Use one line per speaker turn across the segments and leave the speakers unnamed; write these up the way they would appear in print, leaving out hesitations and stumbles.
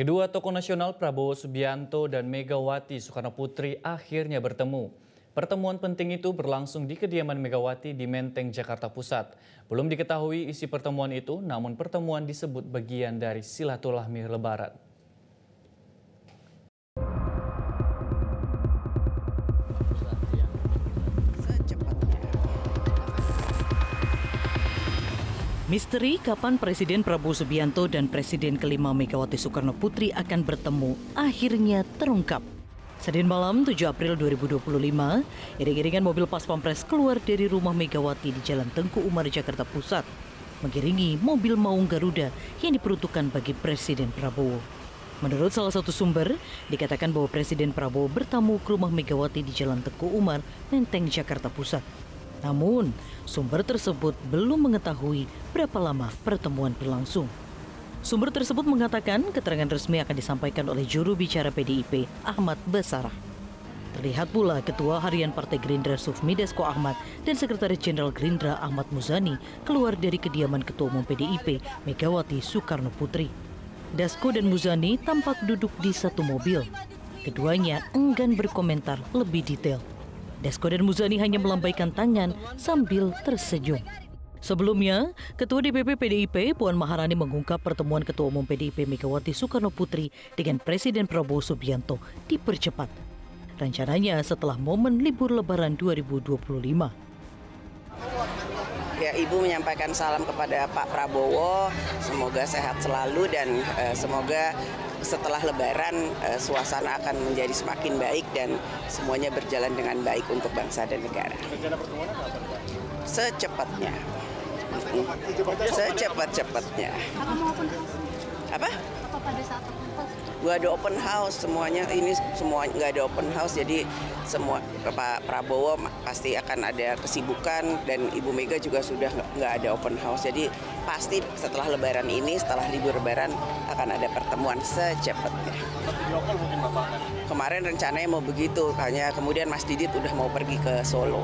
Kedua tokoh nasional Prabowo Subianto dan Megawati Soekarnoputri akhirnya bertemu. Pertemuan penting itu berlangsung di kediaman Megawati di Menteng, Jakarta Pusat. Belum diketahui isi pertemuan itu, namun pertemuan disebut bagian dari silaturahmi Lebaran.
Misteri kapan Presiden Prabowo Subianto dan Presiden kelima Megawati Soekarnoputri akan bertemu akhirnya terungkap. Senin malam 7 April 2025, iring-iringan mobil Pas Pampres keluar dari rumah Megawati di Jalan Tengku Umar, Jakarta Pusat, mengiringi mobil Maung Garuda yang diperuntukkan bagi Presiden Prabowo. Menurut salah satu sumber, dikatakan bahwa Presiden Prabowo bertamu ke rumah Megawati di Jalan Tengku Umar, Menteng, Jakarta Pusat. Namun, sumber tersebut belum mengetahui berapa lama pertemuan berlangsung. Sumber tersebut mengatakan keterangan resmi akan disampaikan oleh juru bicara PDIP, Ahmad Basarah. Terlihat pula Ketua Harian Partai Gerindra Sufmi Dasko Ahmad dan Sekretaris Jenderal Gerindra Ahmad Muzani keluar dari kediaman Ketua Umum PDIP, Megawati Soekarnoputri. Dasko dan Muzani tampak duduk di satu mobil. Keduanya enggan berkomentar lebih detail. Dasko dan Muzani hanya melambaikan tangan sambil tersenyum. Sebelumnya, Ketua DPP PDIP Puan Maharani mengungkap pertemuan Ketua Umum PDIP Megawati Soekarnoputri dengan Presiden Prabowo Subianto dipercepat. Rencananya setelah momen libur Lebaran 2025.
Ya, Ibu menyampaikan salam kepada Pak Prabowo, semoga sehat selalu dan semoga setelah Lebaran suasana akan menjadi semakin baik dan semuanya berjalan dengan baik untuk bangsa dan negara.
Rencana pertemuan kapan, Pak?
Secepatnya. Secepat-cepatnya.
Apa mau open house?
Apa?
Apa pada saat open house?
Gak ada open house, semuanya ini semua nggak ada open house, jadi semua Pak Prabowo pasti akan ada kesibukan dan Ibu Mega juga sudah nggak ada open house, jadi pasti setelah Lebaran ini, setelah libur Lebaran akan ada pertemuan secepatnya. Kemarin rencananya mau begitu, hanya kemudian Mas Didit udah mau pergi ke Solo.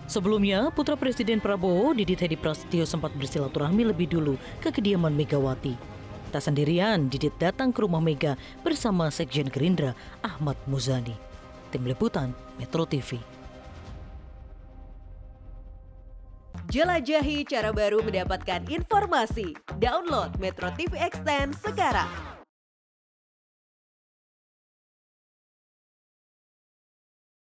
Sebelumnya, putra Presiden Prabowo, Didit Hedi Prasetyo sempat bersilaturahmi lebih dulu ke kediaman Megawati. Tak sendirian, Didit datang ke rumah Mega bersama Sekjen Gerindra Ahmad Muzani. Tim Liputan Metro TV.
Jelajahi cara baru mendapatkan informasi. Download Metro TV Extend sekarang.